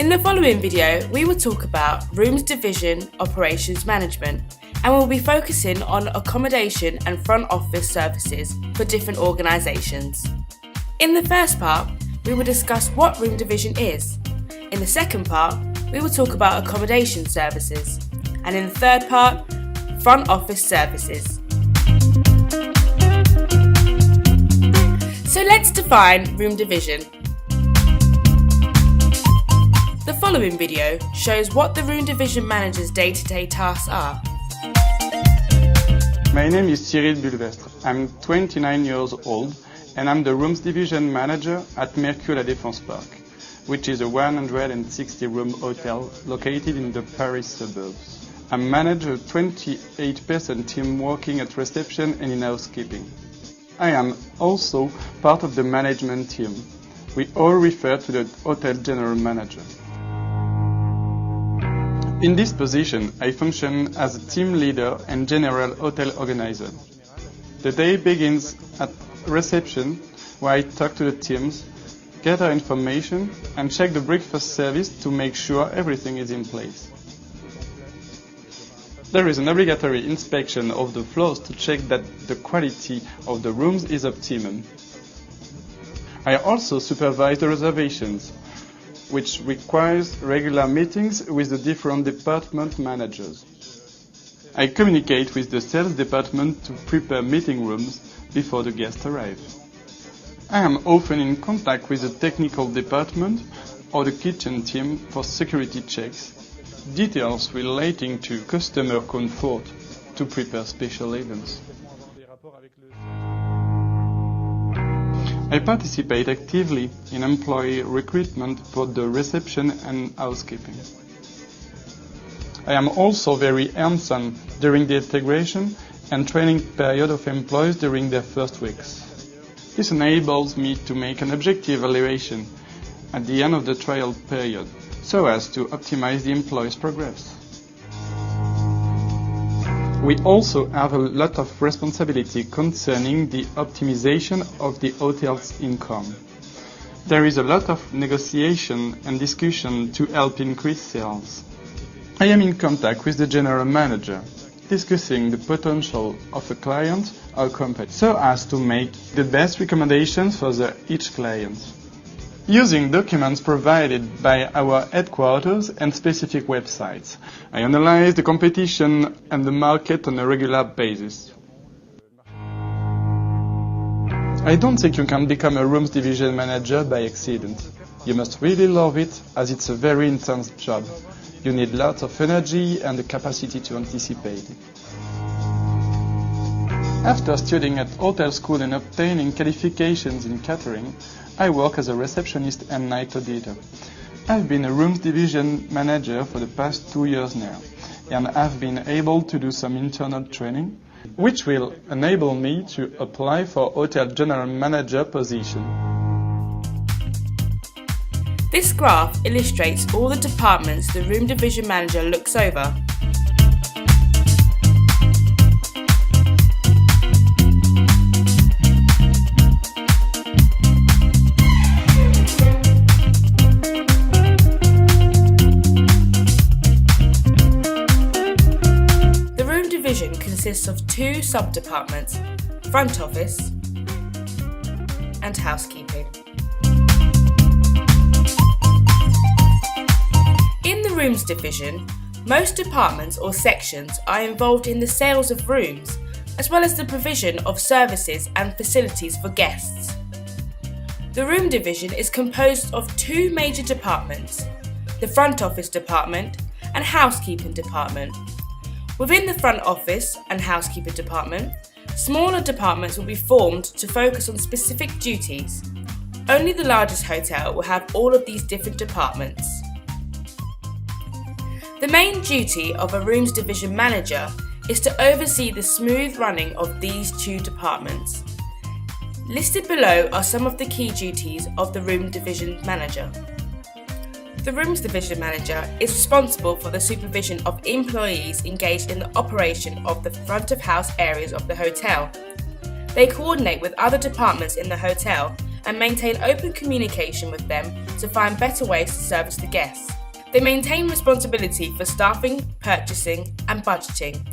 In the following video, we will talk about Rooms Division Operations Management, and we'll be focusing on accommodation and front office services for different organisations. In the first part, we will discuss what Room Division is. In the second part, we will talk about accommodation services. And in the third part, front office services. So let's define Room Division. The following video shows what the Room Division Manager's day-to-day tasks are. My name is Cyril Bulvestre. I'm 29 years old and I'm the Rooms Division Manager at Mercure La Défense Park, which is a 160-room hotel located in the Paris suburbs. I manage a 28-person team working at reception and in housekeeping. I am also part of the management team. We all refer to the Hotel General Manager. In this position, I function as a team leader and general hotel organizer. The day begins at reception, where I talk to the teams, gather information, and check the breakfast service to make sure everything is in place. There is an obligatory inspection of the floors to check that the quality of the rooms is optimum. I also supervise the reservations, which requires regular meetings with the different department managers. I communicate with the sales department to prepare meeting rooms before the guests arrive. I am often in contact with the technical department or the kitchen team for security checks, details relating to customer comfort to prepare special events. I participate actively in employee recruitment for the reception and housekeeping. I am also very hands-on during the integration and training period of employees during their first weeks. This enables me to make an objective evaluation at the end of the trial period, so as to optimize the employees' progress. We also have a lot of responsibility concerning the optimization of the hotel's income. There is a lot of negotiation and discussion to help increase sales. I am in contact with the general manager, discussing the potential of a client or company, so as to make the best recommendations for each client. Using documents provided by our headquarters and specific websites, I analyze the competition and the market on a regular basis. I don't think you can become a Rooms Division Manager by accident. You must really love it, as it's a very intense job. You need lots of energy and the capacity to anticipate. After studying at hotel school and obtaining qualifications in catering, I work as a receptionist and night auditor. I've been a Rooms Division Manager for the past 2 years now, and I've been able to do some internal training, which will enable me to apply for Hotel General Manager position. This graph illustrates all the departments the Room Division Manager looks over. Consists of 2 sub-departments, front office and housekeeping. In the Rooms Division, most departments or sections are involved in the sales of rooms, as well as the provision of services and facilities for guests. The Room Division is composed of 2 major departments, the front office department and housekeeping department. Within the front office and housekeeping department, smaller departments will be formed to focus on specific duties. Only the largest hotel will have all of these different departments. The main duty of a Rooms Division Manager is to oversee the smooth running of these 2 departments. Listed below are some of the key duties of the Room Division Manager. The Rooms Division Manager is responsible for the supervision of employees engaged in the operation of the front of house areas of the hotel. They coordinate with other departments in the hotel and maintain open communication with them to find better ways to service the guests. They maintain responsibility for staffing, purchasing, and budgeting.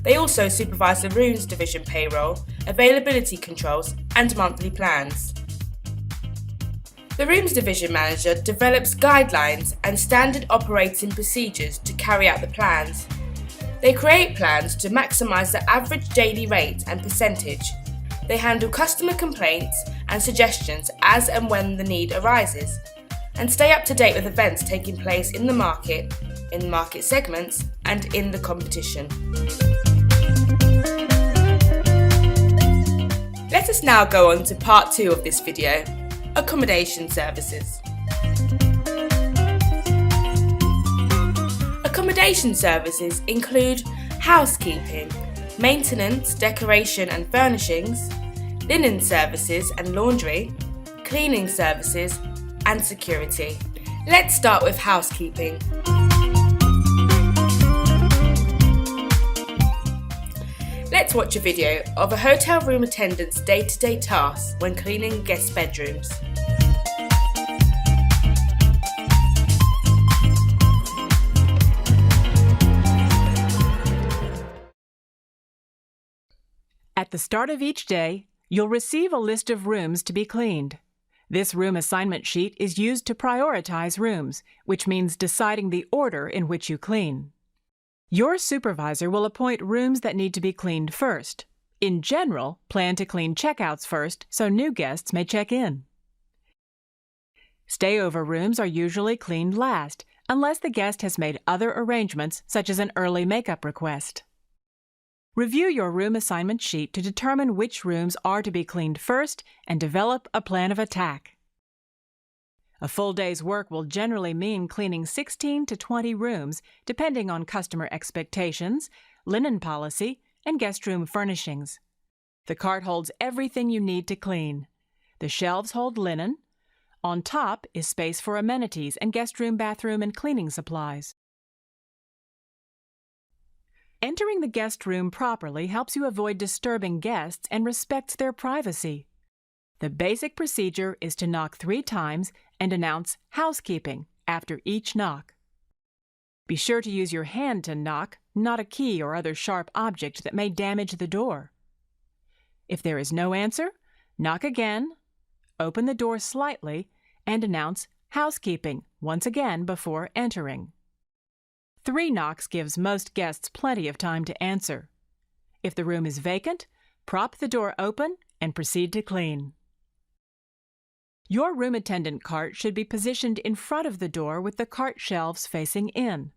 They also supervise the rooms division payroll, availability controls, and monthly plans. The rooms division manager develops guidelines and standard operating procedures to carry out the plans. They create plans to maximise the average daily rate and percentage. They handle customer complaints and suggestions as and when the need arises, and stay up to date with events taking place in the market segments, and in the competition. Let us now go on to part 2 of this video, accommodation services. Accommodation services include housekeeping, maintenance, decoration and furnishings, linen services and laundry, cleaning services, and security. Let's start with housekeeping. Let's watch a video of a hotel room attendant's day-to-day tasks when cleaning guest bedrooms. At the start of each day, you'll receive a list of rooms to be cleaned. This room assignment sheet is used to prioritize rooms, which means deciding the order in which you clean. Your supervisor will appoint rooms that need to be cleaned first. In general, plan to clean checkouts first so new guests may check in. Stayover rooms are usually cleaned last, unless the guest has made other arrangements such as an early makeup request. Review your room assignment sheet to determine which rooms are to be cleaned first and develop a plan of attack. A full day's work will generally mean cleaning 16 to 20 rooms, depending on customer expectations, linen policy, and guest room furnishings. The cart holds everything you need to clean. The shelves hold linen. On top is space for amenities and guest room, bathroom, and cleaning supplies. Entering the guest room properly helps you avoid disturbing guests and respects their privacy. The basic procedure is to knock 3 times and announce housekeeping after each knock. Be sure to use your hand to knock, not a key or other sharp object that may damage the door. If there is no answer, knock again, open the door slightly, and announce housekeeping once again before entering. 3 knocks gives most guests plenty of time to answer. If the room is vacant, prop the door open and proceed to clean. Your room attendant cart should be positioned in front of the door with the cart shelves facing in.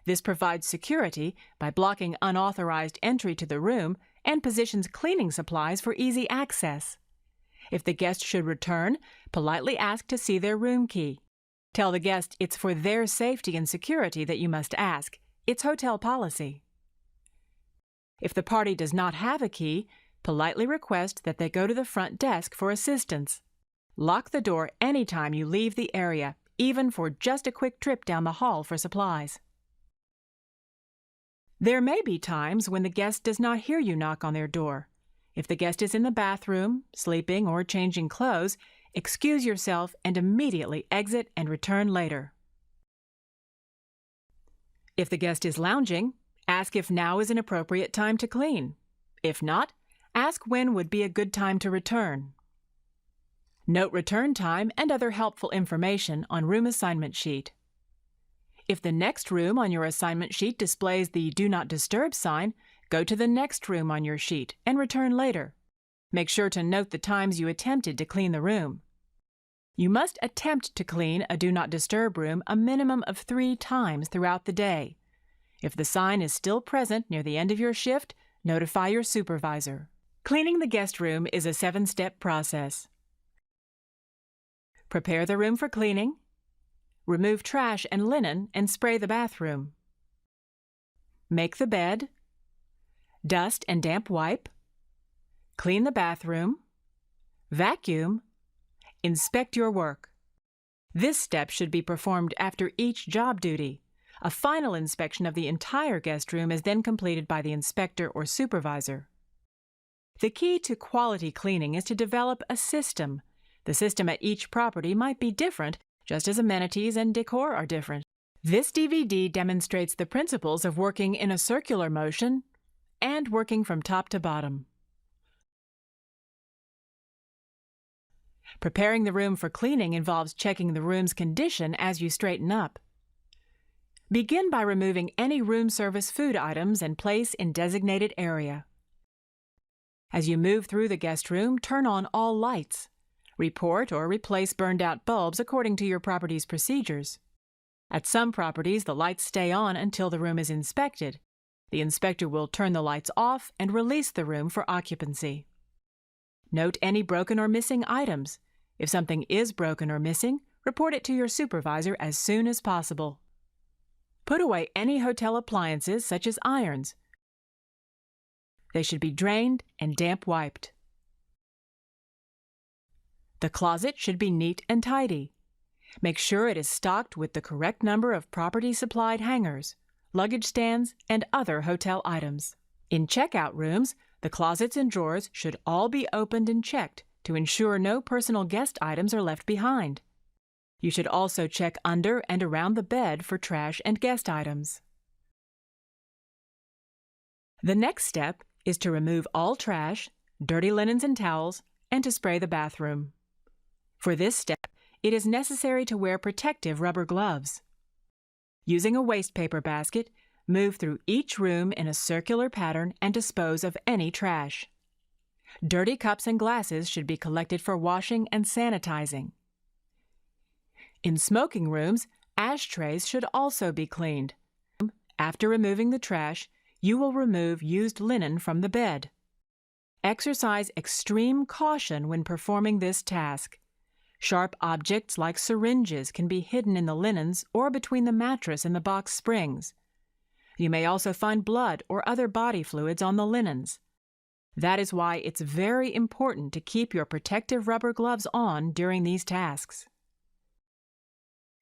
This provides security by blocking unauthorized entry to the room and positions cleaning supplies for easy access. If the guest should return, politely ask to see their room key. Tell the guest it's for their safety and security that you must ask. It's hotel policy. If the party does not have a key, politely request that they go to the front desk for assistance. Lock the door anytime you leave the area, even for just a quick trip down the hall for supplies. There may be times when the guest does not hear you knock on their door. If the guest is in the bathroom, sleeping, or changing clothes, excuse yourself and immediately exit and return later. If the guest is lounging, ask if now is an appropriate time to clean. If not, ask when would be a good time to return. Note return time and other helpful information on room assignment sheet. If the next room on your assignment sheet displays the Do Not Disturb sign, go to the next room on your sheet and return later. Make sure to note the times you attempted to clean the room. You must attempt to clean a Do Not Disturb room a minimum of 3 times throughout the day. If the sign is still present near the end of your shift, notify your supervisor. Cleaning the guest room is a 7-step process. Prepare the room for cleaning. Remove trash and linen and spray the bathroom. Make the bed. Dust and damp wipe. Clean the bathroom. Vacuum. Inspect your work. This step should be performed after each job duty. A final inspection of the entire guest room is then completed by the inspector or supervisor. The key to quality cleaning is to develop a system. The system at each property might be different, just as amenities and decor are different. This DVD demonstrates the principles of working in a circular motion and working from top to bottom. Preparing the room for cleaning involves checking the room's condition as you straighten up. Begin by removing any room service food items and place in designated area. As you move through the guest room, turn on all lights. Report or replace burned-out bulbs according to your property's procedures. At some properties, the lights stay on until the room is inspected. The inspector will turn the lights off and release the room for occupancy. Note any broken or missing items. If something is broken or missing, report it to your supervisor as soon as possible. Put away any hotel appliances such as irons. They should be drained and damp wiped. The closet should be neat and tidy. Make sure it is stocked with the correct number of property-supplied hangers, luggage stands, and other hotel items. In checkout rooms, the closets and drawers should all be opened and checked to ensure no personal guest items are left behind. You should also check under and around the bed for trash and guest items. The next step is to remove all trash, dirty linens and towels, and to spray the bathroom. For this step, it is necessary to wear protective rubber gloves. Using a waste paper basket, move through each room in a circular pattern and dispose of any trash. Dirty cups and glasses should be collected for washing and sanitizing. In smoking rooms, ashtrays should also be cleaned. After removing the trash, you will remove used linen from the bed. Exercise extreme caution when performing this task. Sharp objects like syringes can be hidden in the linens or between the mattress and the box springs. You may also find blood or other body fluids on the linens. That is why it's very important to keep your protective rubber gloves on during these tasks.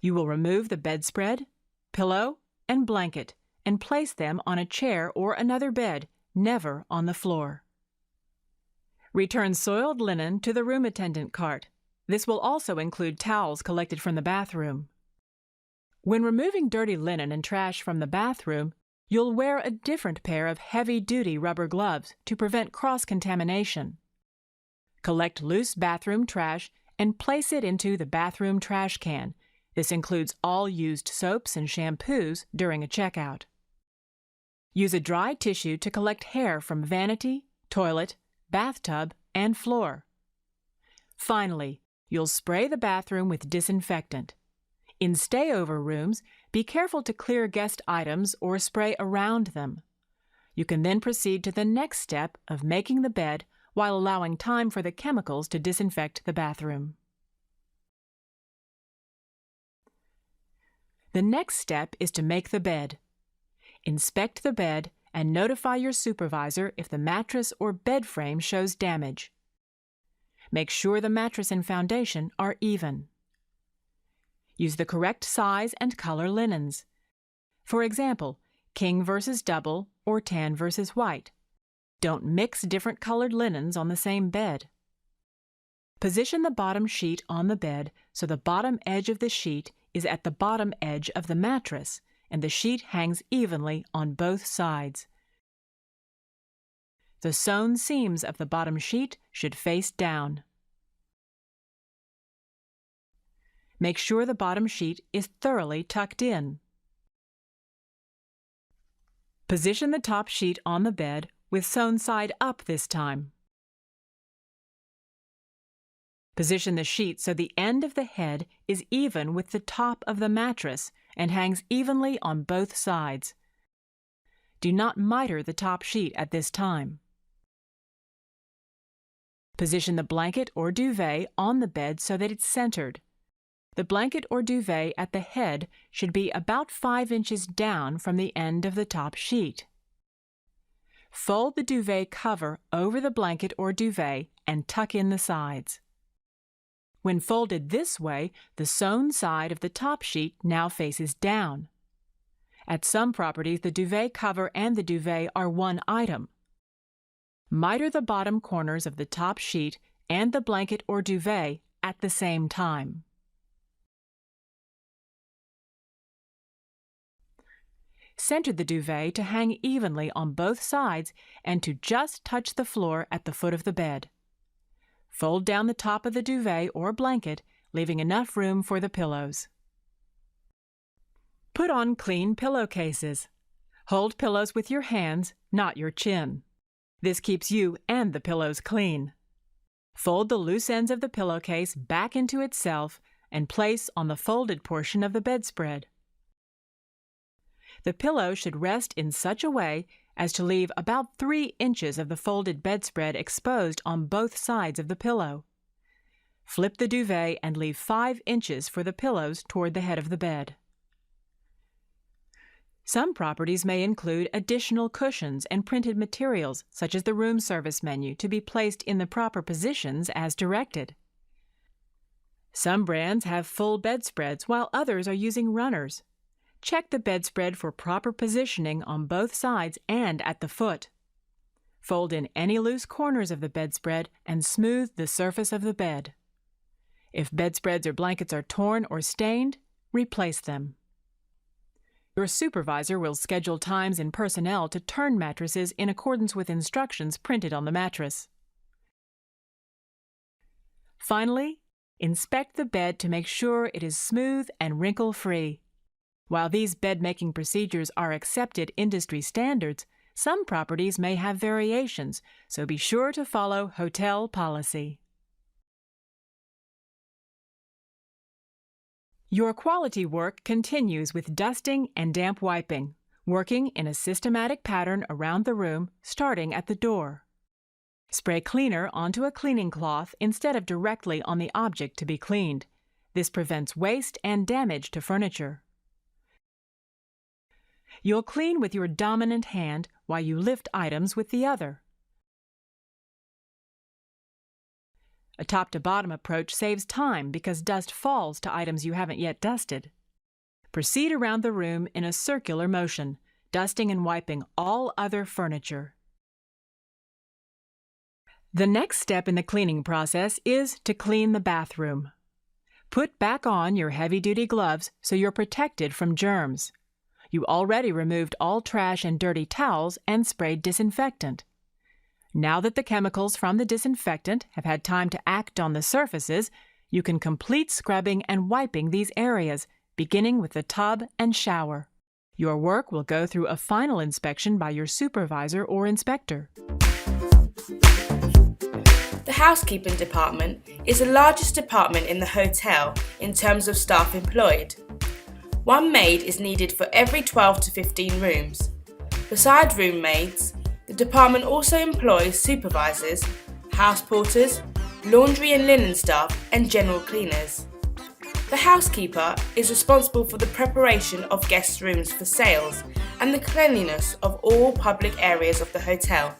You will remove the bedspread, pillow, and blanket and place them on a chair or another bed, never on the floor. Return soiled linen to the room attendant cart. This will also include towels collected from the bathroom. When removing dirty linen and trash from the bathroom, you'll wear a different pair of heavy-duty rubber gloves to prevent cross-contamination. Collect loose bathroom trash and place it into the bathroom trash can. This includes all used soaps and shampoos during a checkout. Use a dry tissue to collect hair from vanity, toilet, bathtub, and floor. Finally, you'll spray the bathroom with disinfectant. In stayover rooms, be careful to clear guest items or spray around them. You can then proceed to the next step of making the bed while allowing time for the chemicals to disinfect the bathroom. The next step is to make the bed. Inspect the bed and notify your supervisor if the mattress or bed frame shows damage. Make sure the mattress and foundation are even. Use the correct size and color linens. For example, king versus double or tan versus white. Don't mix different colored linens on the same bed. Position the bottom sheet on the bed so the bottom edge of the sheet is at the bottom edge of the mattress and the sheet hangs evenly on both sides. The sewn seams of the bottom sheet should face down. Make sure the bottom sheet is thoroughly tucked in. Position the top sheet on the bed with sewn side up this time. Position the sheet so the end of the head is even with the top of the mattress and hangs evenly on both sides. Do not miter the top sheet at this time. Position the blanket or duvet on the bed so that it's centered. The blanket or duvet at the head should be about 5 inches down from the end of the top sheet. Fold the duvet cover over the blanket or duvet and tuck in the sides. When folded this way, the sewn side of the top sheet now faces down. At some properties, the duvet cover and the duvet are one item. Miter the bottom corners of the top sheet and the blanket or duvet at the same time. Center the duvet to hang evenly on both sides and to just touch the floor at the foot of the bed. Fold down the top of the duvet or blanket, leaving enough room for the pillows. Put on clean pillowcases. Hold pillows with your hands, not your chin. This keeps you and the pillows clean. Fold the loose ends of the pillowcase back into itself and place on the folded portion of the bedspread. The pillow should rest in such a way as to leave about 3 inches of the folded bedspread exposed on both sides of the pillow. Flip the duvet and leave 5 inches for the pillows toward the head of the bed. Some properties may include additional cushions and printed materials, such as the room service menu, to be placed in the proper positions as directed. Some brands have full bedspreads, while others are using runners. Check the bedspread for proper positioning on both sides and at the foot. Fold in any loose corners of the bedspread and smooth the surface of the bed. If bedspreads or blankets are torn or stained, replace them. Your supervisor will schedule times in personnel to turn mattresses in accordance with instructions printed on the mattress. Finally, inspect the bed to make sure it is smooth and wrinkle-free. While these bed-making procedures are accepted industry standards, some properties may have variations, so be sure to follow hotel policy. Your quality work continues with dusting and damp wiping, working in a systematic pattern around the room, starting at the door. Spray cleaner onto a cleaning cloth instead of directly on the object to be cleaned. This prevents waste and damage to furniture. You'll clean with your dominant hand while you lift items with the other. A top-to-bottom approach saves time because dust falls to items you haven't yet dusted. Proceed around the room in a circular motion, dusting and wiping all other furniture. The next step in the cleaning process is to clean the bathroom. Put back on your heavy-duty gloves so you're protected from germs. You already removed all trash and dirty towels and sprayed disinfectant. Now that the chemicals from the disinfectant have had time to act on the surfaces, you can complete scrubbing and wiping these areas, beginning with the tub and shower. Your work will go through a final inspection by your supervisor or inspector. The housekeeping department is the largest department in the hotel in terms of staff employed. One maid is needed for every 12 to 15 rooms. Besides room maids, the department also employs supervisors, house porters, laundry and linen staff, and general cleaners. The housekeeper is responsible for the preparation of guest rooms for sales and the cleanliness of all public areas of the hotel.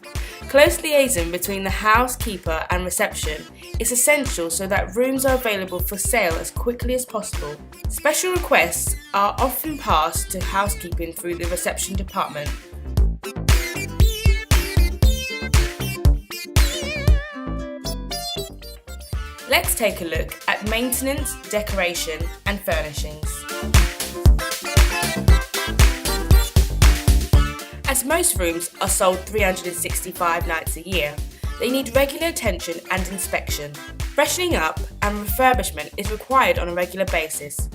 Close liaison between the housekeeper and reception is essential so that rooms are available for sale as quickly as possible. Special requests are often passed to housekeeping through the reception department. Let's take a look at maintenance, decoration, and furnishings. As most rooms are sold 365 nights a year, they need regular attention and inspection. Freshening up and refurbishment is required on a regular basis.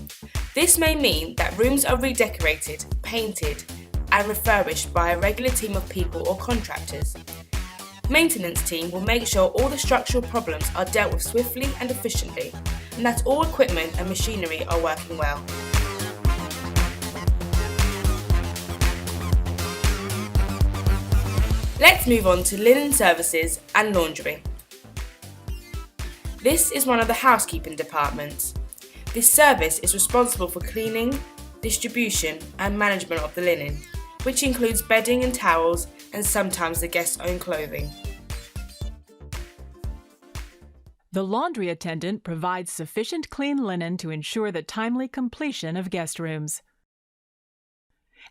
This may mean that rooms are redecorated, painted, and refurbished by a regular team of people or contractors. Maintenance team will make sure all the structural problems are dealt with swiftly and efficiently, and that all equipment and machinery are working well. Let's move on to linen services and laundry. This is one of the housekeeping departments. This service is responsible for cleaning, distribution and management of the linen, which includes bedding and towels and sometimes the guest's own clothing. The laundry attendant provides sufficient clean linen to ensure the timely completion of guest rooms.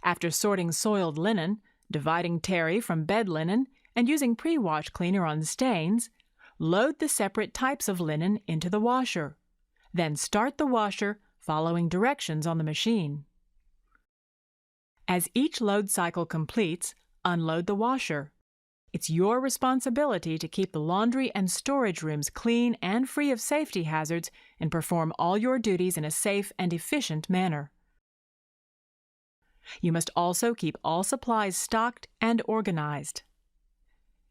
After sorting soiled linen, dividing terry from bed linen, and using pre-wash cleaner on stains, load the separate types of linen into the washer. Then start the washer, following directions on the machine. As each load cycle completes, unload the washer. It's your responsibility to keep the laundry and storage rooms clean and free of safety hazards and perform all your duties in a safe and efficient manner. You must also keep all supplies stocked and organized.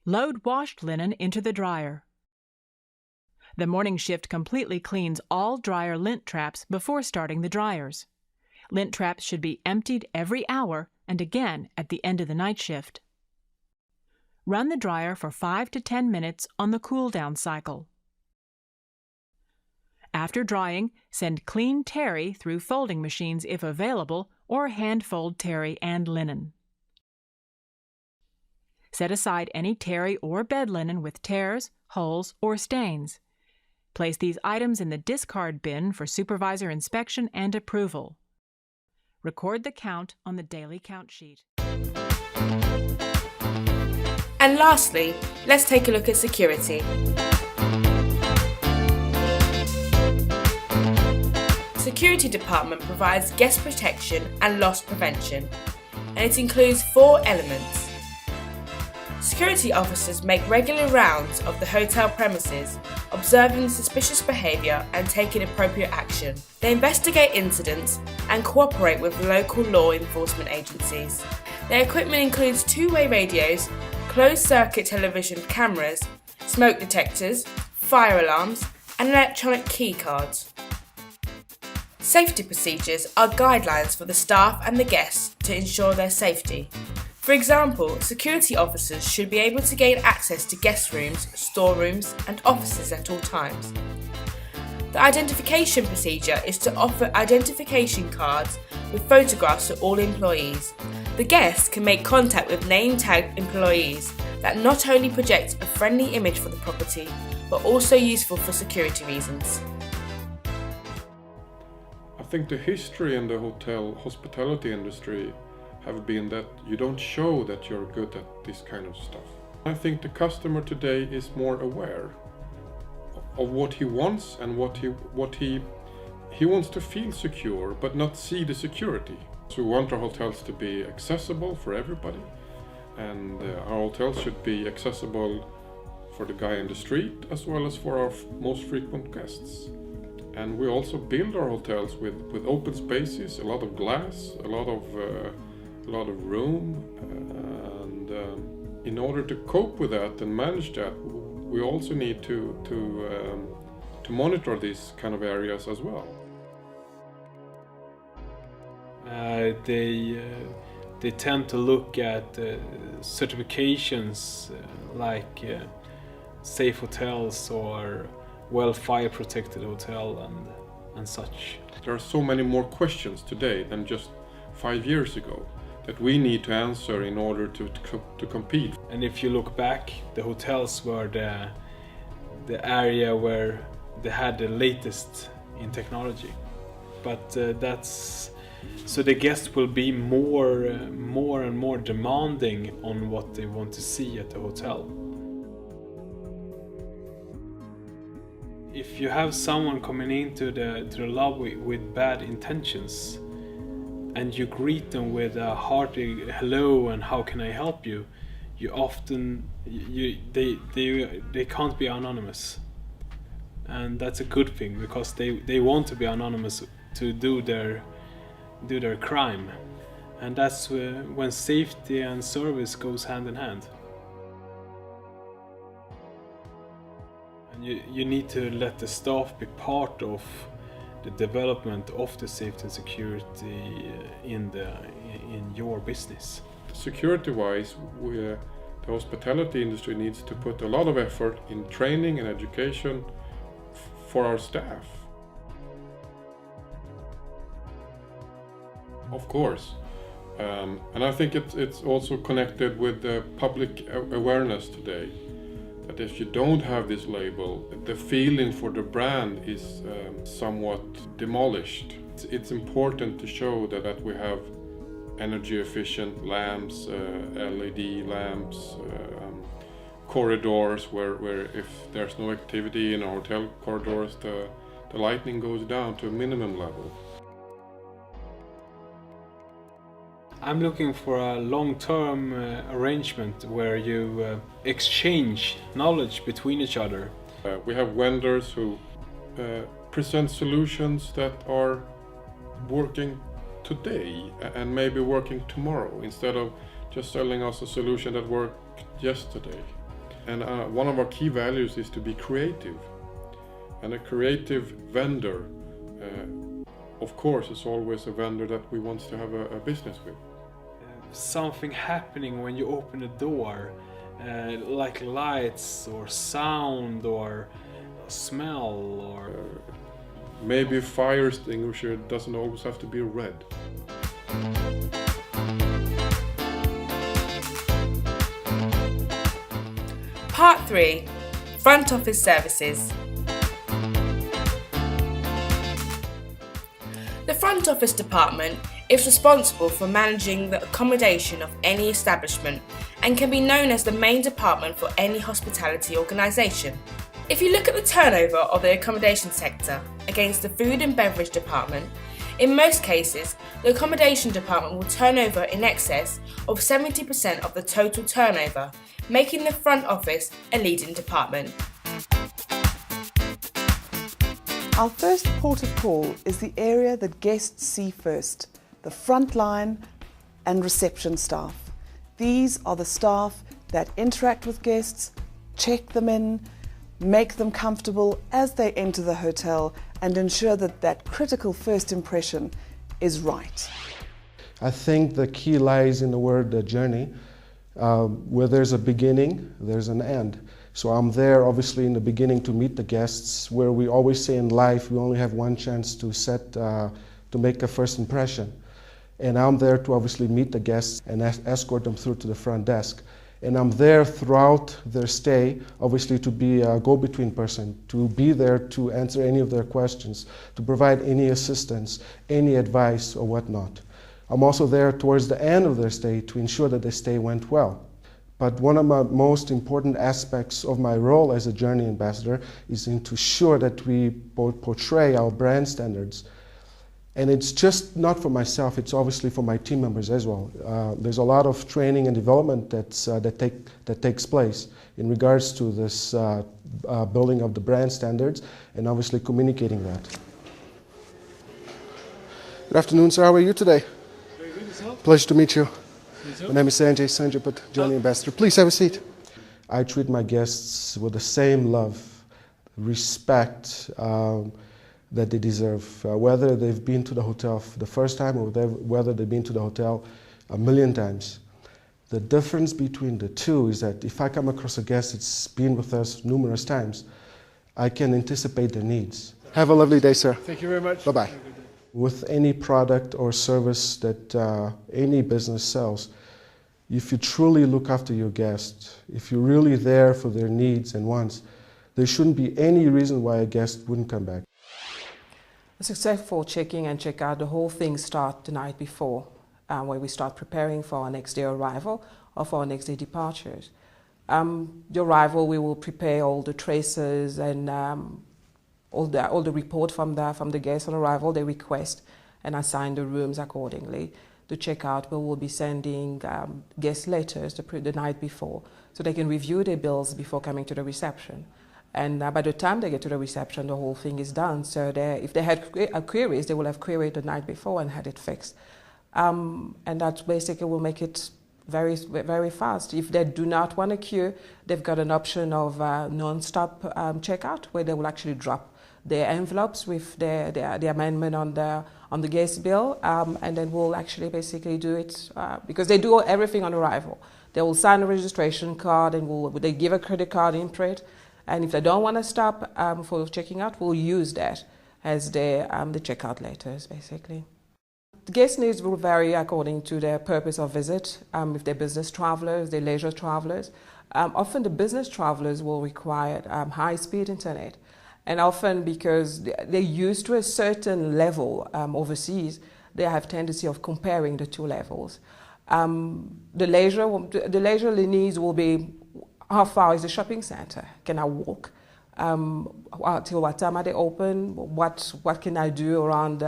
Load washed linen into the dryer. The morning shift completely cleans all dryer lint traps before starting the dryers. Lint traps should be emptied every hour and again at the end of the night shift. Run the dryer for 5 to 10 minutes on the cool-down cycle. After drying, send clean terry through folding machines if available, or hand-fold terry and linen. Set aside any terry or bed linen with tears, holes, or stains. Place these items in the discard bin for supervisor inspection and approval. Record the count on the daily count sheet. And lastly, let's take a look at security. Security department provides guest protection and loss prevention, and it includes 4 elements. Security officers make regular rounds of the hotel premises, observing suspicious behaviour and taking appropriate action. They investigate incidents and cooperate with local law enforcement agencies. Their equipment includes two-way radios, closed-circuit television cameras, smoke detectors, fire alarms, and electronic key cards. Safety procedures are guidelines for the staff and the guests to ensure their safety. For example, security officers should be able to gain access to guest rooms, storerooms, and offices at all times. The identification procedure is to offer identification cards with photographs to all employees. The guests can make contact with name-tagged employees that not only project a friendly image for the property, but also useful for security reasons. I think the history in the hospitality industry have been that you don't show that you're good at this kind of stuff. I think the customer today is more aware of what he wants and what he wants to feel secure, but not see the security. So we want our hotels to be accessible for everybody, and our hotels should be accessible for the guy in the street as well as for our most frequent guests. And we also build our hotels with open spaces, a lot of glass, a lot of room, and in order to cope with that and manage that, we also need to monitor these kind of areas as well. They tend to look at certifications like safe hotels or well fire protected hotel and such. There are so many more questions today than just 5 years ago that we need to answer in order to compete. And if you look back, the hotels were the area where they had the latest in technology. But so the guests will be more and more demanding on what they want to see at the hotel. If you have someone coming into the lobby with bad intentions, and you greet them with a hearty hello and how can I help you, they can't be anonymous, and that's a good thing because they want to be anonymous to do their crime, and that's when safety and service goes hand in hand. And you need to let the staff be part of the development of the safety and security in your business. Security-wise, the hospitality industry needs to put a lot of effort in training and education for our staff. Of course, and I think it's also connected with the public awareness today. That if you don't have this label, the feeling for the brand is somewhat demolished. It's important to show that we have energy efficient lamps, LED lamps, corridors where if there's no activity in our hotel corridors, the lighting goes down to a minimum level. I'm looking for a long-term arrangement where you exchange knowledge between each other. We have vendors who present solutions that are working today and maybe working tomorrow, instead of just selling us a solution that worked yesterday. And one of our key values is to be creative. And a creative vendor, of course, is always a vendor that we want to have a business with. Something happening when you open a door, like lights or sound or smell or... Maybe a fire extinguisher doesn't always have to be red. Part 3. Front Office Services. The Front Office Department is responsible for managing the accommodation of any establishment and can be known as the main department for any hospitality organisation. If you look at the turnover of the accommodation sector against the food and beverage department, in most cases, the accommodation department will turn over in excess of 70% of the total turnover, making the front office a leading department. Our first port of call is the area that guests see first, the front line and reception staff. These are the staff that interact with guests, check them in, make them comfortable as they enter the hotel, and ensure that that critical first impression is right. I think the key lies in the word journey. Where there's a beginning, there's an end. So I'm there obviously in the beginning to meet the guests, where we always say in life we only have one chance to make a first impression. And I'm there to obviously meet the guests and escort them through to the front desk. And I'm there throughout their stay, obviously to be a go-between person, to be there to answer any of their questions, to provide any assistance, any advice or whatnot. I'm also there towards the end of their stay to ensure that their stay went well. But one of my most important aspects of my role as a Journey Ambassador is to ensure that we portray our brand standards. And it's just not for myself, it's obviously for my team members as well. There's a lot of training and development that takes place in regards to this building of the brand standards and obviously communicating that. Good afternoon, sir. How are you today? Very good, yourself? Pleasure to meet you. My name is Sanjay, but Journey Ambassador. Please have a seat. I treat my guests with the same love, respect, that they deserve, whether they've been to the hotel for the first time or whether they've been to the hotel a million times. The difference between the two is that if I come across a guest that's been with us numerous times, I can anticipate their needs. Have a lovely day, sir. Thank you very much. Bye-bye. With any product or service that any business sells, if you truly look after your guests, if you're really there for their needs and wants, there shouldn't be any reason why a guest wouldn't come back. A successful check-in and check-out, the whole thing starts the night before, where we start preparing for our next day arrival or for our next day departures. The arrival, we will prepare all the traces and all the report from the guests on arrival, they request, and assign the rooms accordingly. The checkout, we will be sending guest letters the night before, so they can review their bills before coming to the reception. And by the time they get to the reception, the whole thing is done. So if they had queries, they will have queried the night before and had it fixed. And that basically will make it very, very fast. If they do not want to queue, they've got an option of non-stop checkout, where they will actually drop their envelopes with the amendment on the guest bill, and then we'll actually basically do it, because they do everything on arrival. They will sign a registration card and they give a credit card imprint. And if they don't want to stop for checking out, we'll use that as the checkout letters, basically. The guest needs will vary according to their purpose of visit. If they're business travelers, they're leisure travelers. Often the business travelers will require high-speed internet. And often because they're used to a certain level overseas, they have tendency of comparing the two levels. The leisurely needs will be how far is the shopping center? Can I walk? Till what time are they open? What can I do around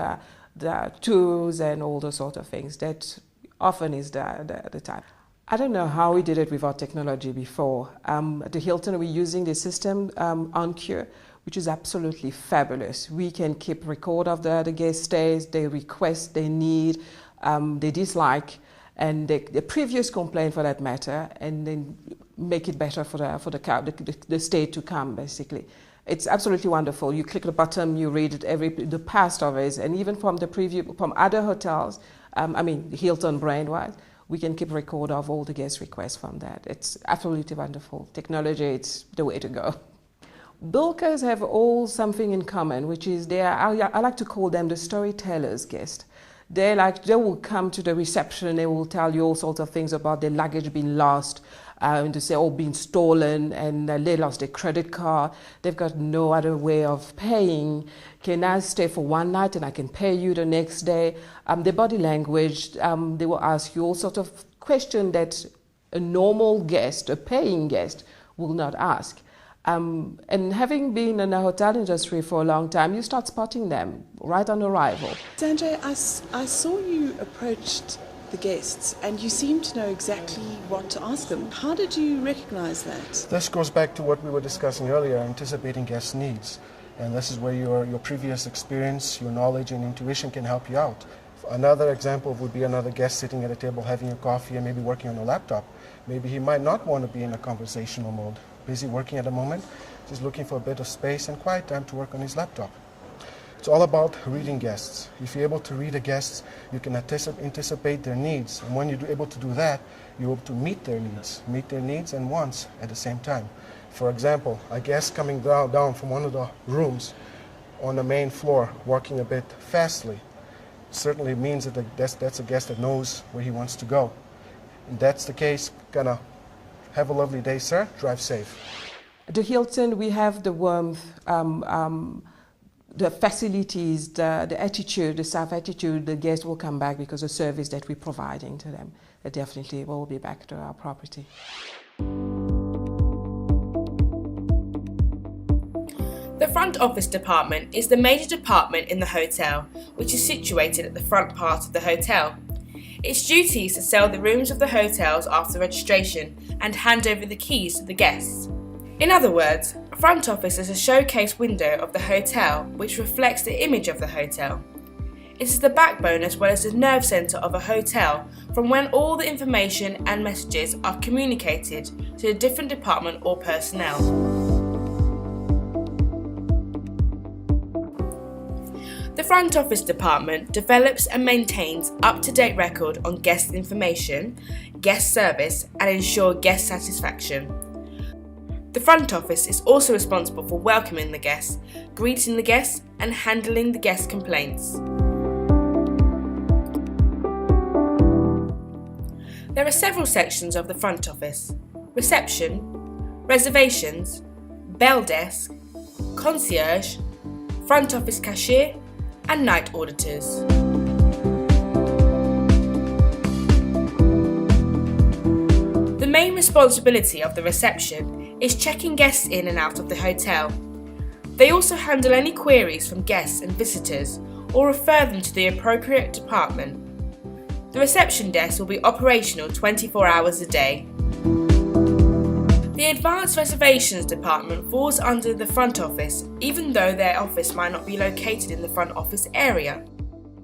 the tours and all those sort of things? That often is the time. I don't know how we did it without technology before. At the Hilton, we're using the system OnCure, which is absolutely fabulous. We can keep record of the guest stays, their requests, their need, they dislike, and the previous complaint for that matter, and then make it better for the stay to come, basically. It's absolutely wonderful. You click the button, you read it the past of it, and even from from other hotels, the Hilton brand-wise, we can keep record of all the guest requests from that. It's absolutely wonderful. Technology, it's the way to go. Bilkers have all something in common, which is I like to call them the storytellers guest. They will come to the reception, they will tell you all sorts of things about their luggage being lost, and to say, being stolen, and they lost their credit card, they've got no other way of paying. Can I stay for one night and I can pay you the next day? The body language, they will ask you all sorts of questions that a normal guest, a paying guest, will not ask. And having been in the hotel industry for a long time, you start spotting them right on arrival. Sanjay, I saw you approached the guests and you seemed to know exactly what to ask them. How did you recognize that? This goes back to what we were discussing earlier, anticipating guest needs. And this is where your previous experience, your knowledge and intuition can help you out. Another example would be another guest sitting at a table having a coffee and maybe working on a laptop. Maybe he might not want to be in a conversational mode. Busy working at the moment, just looking for a bit of space and quiet time to work on his laptop. It's all about reading guests. If you're able to read the guests, you can anticipate their needs. And when you're able to do that, you're able to meet their needs and wants at the same time. For example, a guest coming down from one of the rooms on the main floor, walking a bit fastly, certainly means that that's a guest that knows where he wants to go. If that's the case, gonna have a lovely day, sir. Drive safe. At the Hilton, we have the warmth, the facilities, the attitude, the staff attitude. The guests will come back because of the service that we're providing to them. They definitely will be back to our property. The front office department is the major department in the hotel, which is situated at the front part of the hotel. Its duty is to sell the rooms of the hotels after registration and hand over the keys to the guests. In other words, a front office is a showcase window of the hotel which reflects the image of the hotel. It is the backbone as well as the nerve centre of a hotel from when all the information and messages are communicated to a different department or personnel. The front office department develops and maintains up-to-date record on guest information, guest service, and ensure guest satisfaction. The front office is also responsible for welcoming the guests, greeting the guests, and handling the guest complaints. There are several sections of the front office: reception, reservations, bell desk, concierge, front office cashier, and night auditors. The main responsibility of the reception is checking guests in and out of the hotel. They also handle any queries from guests and visitors or refer them to the appropriate department. The reception desk will be operational 24 hours a day. The Advanced Reservations Department falls under the front office, even though their office might not be located in the front office area.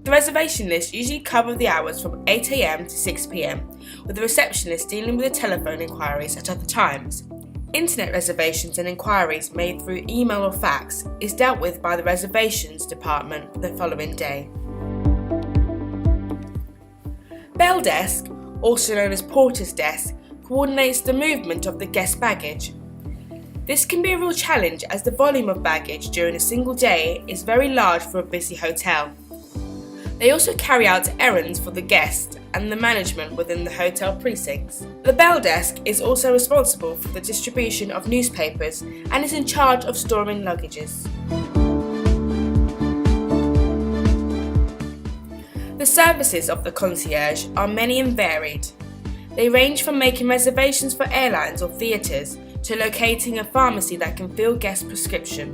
The reservation list usually covers the hours from 8 AM to 6 PM, with the receptionist dealing with the telephone inquiries at other times. Internet reservations and inquiries made through email or fax is dealt with by the Reservations Department the following day. Bell desk, also known as porter's desk, coordinates the movement of the guest baggage. This can be a real challenge as the volume of baggage during a single day is very large for a busy hotel. They also carry out errands for the guests and the management within the hotel precincts. The bell desk is also responsible for the distribution of newspapers and is in charge of storing luggages. The services of the concierge are many and varied. They range from making reservations for airlines or theatres to locating a pharmacy that can fill guest prescription.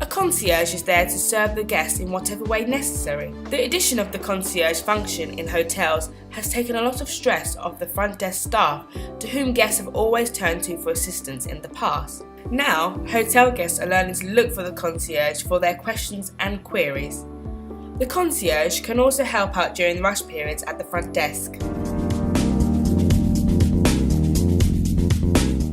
A concierge is there to serve the guests in whatever way necessary. The addition of the concierge function in hotels has taken a lot of stress off the front desk staff, to whom guests have always turned to for assistance in the past. Now, hotel guests are learning to look for the concierge for their questions and queries. The concierge can also help out during rush periods at the front desk.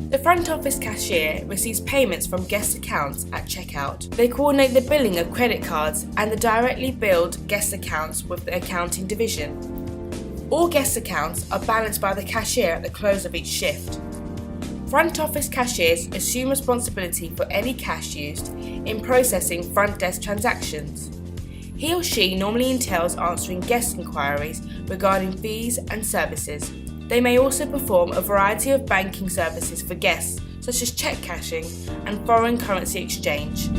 The front office cashier receives payments from guest accounts at checkout. They coordinate the billing of credit cards and the directly billed guest accounts with the accounting division. All guest accounts are balanced by the cashier at the close of each shift. Front office cashiers assume responsibility for any cash used in processing front desk transactions. He or she normally entails answering guest inquiries regarding fees and services. They may also perform a variety of banking services for guests, such as check cashing and foreign currency exchange.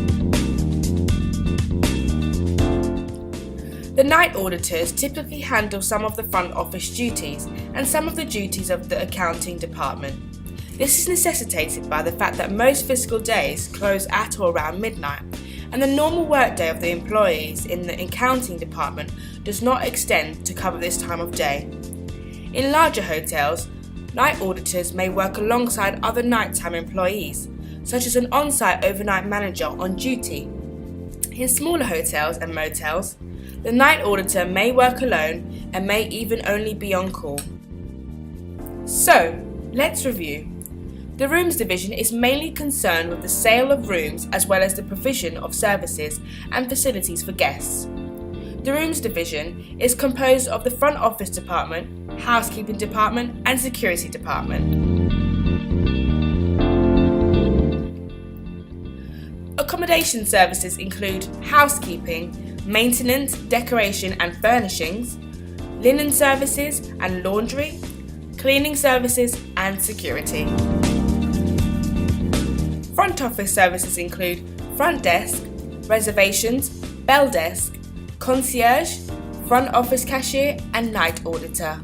The night auditors typically handle some of the front office duties and some of the duties of the accounting department. This is necessitated by the fact that most fiscal days close at or around midnight, and the normal workday of the employees in the accounting department does not extend to cover this time of day. In larger hotels, night auditors may work alongside other nighttime employees, such as an on-site overnight manager on duty. In smaller hotels and motels, the night auditor may work alone and may even only be on call. So, let's review. The rooms division is mainly concerned with the sale of rooms as well as the provision of services and facilities for guests. The rooms division is composed of the front office department, housekeeping department, and security department. Accommodation services include housekeeping, maintenance, decoration and furnishings, linen services and laundry, cleaning services and security. Front office services include front desk, reservations, bell desk, concierge, front office cashier and night auditor.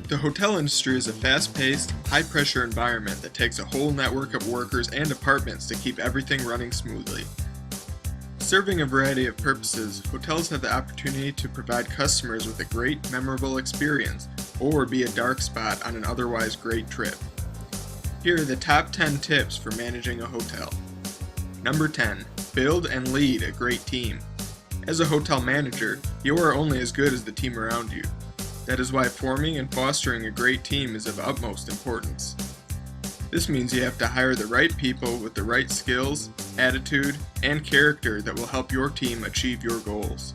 The hotel industry is a fast-paced, high-pressure environment that takes a whole network of workers and departments to keep everything running smoothly. Serving a variety of purposes, hotels have the opportunity to provide customers with a great, memorable experience, or be a dark spot on an otherwise great trip. Here are the top 10 tips for managing a hotel. Number 10. Build and lead a great team. As a hotel manager, you are only as good as the team around you. That is why forming and fostering a great team is of utmost importance. This means you have to hire the right people with the right skills, attitude, and character that will help your team achieve your goals.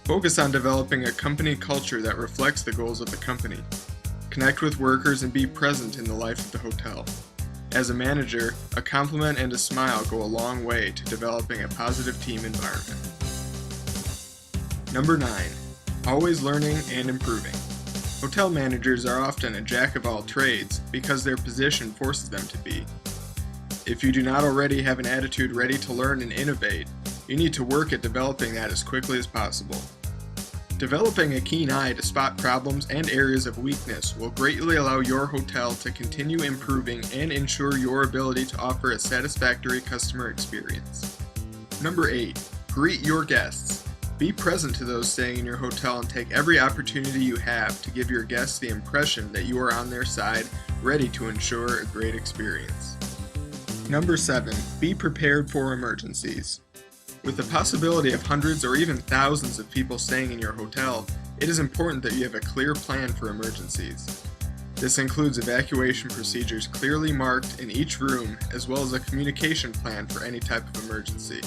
Focus on developing a company culture that reflects the goals of the company. Connect with workers and be present in the life of the hotel. As a manager, a compliment and a smile go a long way to developing a positive team environment. Number 9. Always learning and improving. Hotel managers are often a jack of all trades because their position forces them to be. If you do not already have an attitude ready to learn and innovate, you need to work at developing that as quickly as possible. Developing a keen eye to spot problems and areas of weakness will greatly allow your hotel to continue improving and ensure your ability to offer a satisfactory customer experience. Number 8. Greet your guests. Be present to those staying in your hotel and take every opportunity you have to give your guests the impression that you are on their side, ready to ensure a great experience. Number 7. Be prepared for emergencies. With the possibility of hundreds or even thousands of people staying in your hotel, it is important that you have a clear plan for emergencies. This includes evacuation procedures clearly marked in each room, as well as a communication plan for any type of emergency.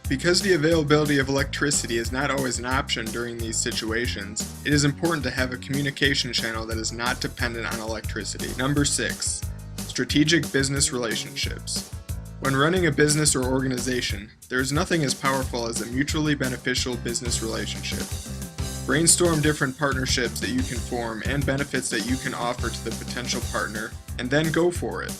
Because the availability of electricity is not always an option during these situations, it is important to have a communication channel that is not dependent on electricity. Number 6. Strategic business relationships. When running a business or organization, there is nothing as powerful as a mutually beneficial business relationship. Brainstorm different partnerships that you can form and benefits that you can offer to the potential partner, and then go for it.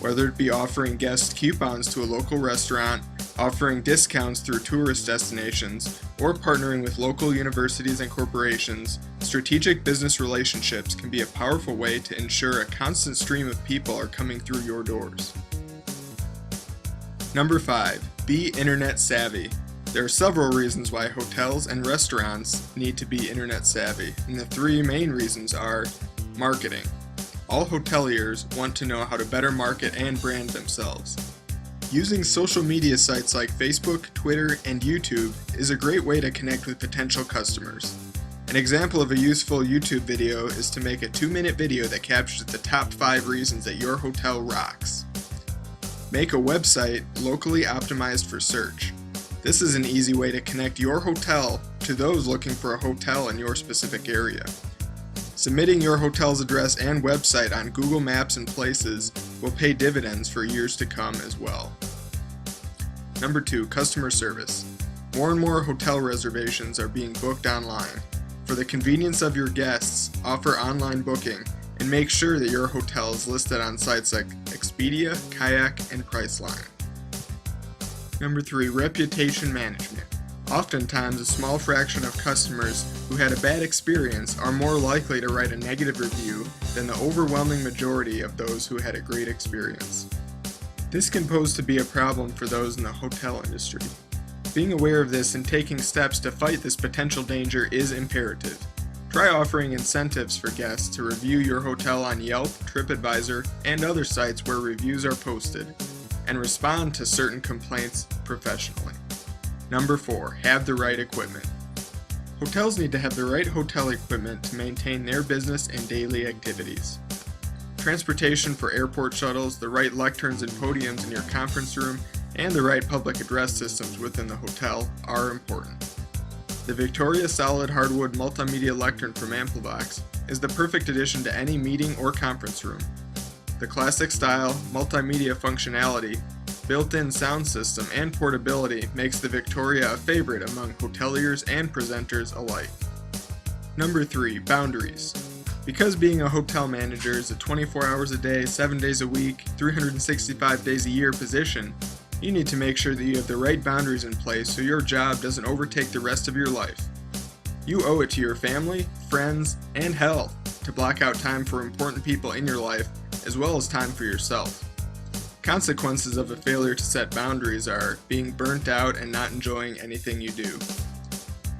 Whether it be offering guests coupons to a local restaurant, Offering discounts through tourist destinations or partnering with local universities and corporations, strategic business relationships can be a powerful way to ensure a constant stream of people are coming through your doors. Number 5, be internet savvy. There are several reasons why hotels and restaurants need to be internet savvy, and the 3 main reasons are marketing. All hoteliers want to know how to better market and brand themselves. Using social media sites like Facebook, Twitter, and YouTube is a great way to connect with potential customers. An example of a useful YouTube video is to make a 2-minute video that captures the top 5 reasons that your hotel rocks. Make a website locally optimized for search. This is an easy way to connect your hotel to those looking for a hotel in your specific area. Submitting your hotel's address and website on Google Maps and Places will pay dividends for years to come as well. Number 2, customer service. More and more hotel reservations are being booked online. For the convenience of your guests, offer online booking and make sure that your hotel is listed on sites like Expedia, Kayak, and Priceline. Number 3, reputation management. Oftentimes, a small fraction of customers who had a bad experience are more likely to write a negative review than the overwhelming majority of those who had a great experience. This can pose to be a problem for those in the hotel industry. Being aware of this and taking steps to fight this potential danger is imperative. Try offering incentives for guests to review your hotel on Yelp, TripAdvisor, and other sites where reviews are posted, and respond to certain complaints professionally. Number 4, have the right equipment. Hotels need to have the right hotel equipment to maintain their business and daily activities. Transportation for airport shuttles, the right lecterns and podiums in your conference room, and the right public address systems within the hotel are important. The Victoria Solid Hardwood Multimedia Lectern from Amplibox is the perfect addition to any meeting or conference room. The classic style, multimedia functionality, built-in sound system, and portability makes the Victoria a favorite among hoteliers and presenters alike. Number 3, boundaries. Because being a hotel manager is a 24 hours a day, 7 days a week, 365 days a year position, you need to make sure that you have the right boundaries in place so your job doesn't overtake the rest of your life. You owe it to your family, friends, and health to block out time for important people in your life, as well as time for yourself. Consequences of a failure to set boundaries are being burnt out and not enjoying anything you do.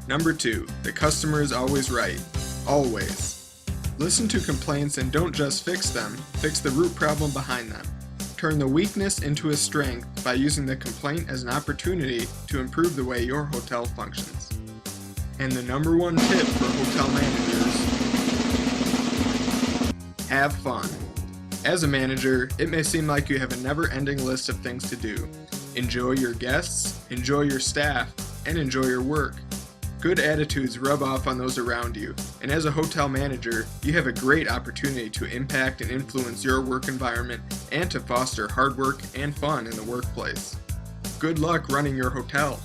Number 2, the customer is always right. Always. Listen to complaints and don't just fix them, fix the root problem behind them. Turn the weakness into a strength by using the complaint as an opportunity to improve the way your hotel functions. And the number 1 tip for hotel managers: have fun. As a manager, it may seem like you have a never-ending list of things to do. Enjoy your guests, enjoy your staff, and enjoy your work. Good attitudes rub off on those around you, and as a hotel manager, you have a great opportunity to impact and influence your work environment and to foster hard work and fun in the workplace. Good luck running your hotel.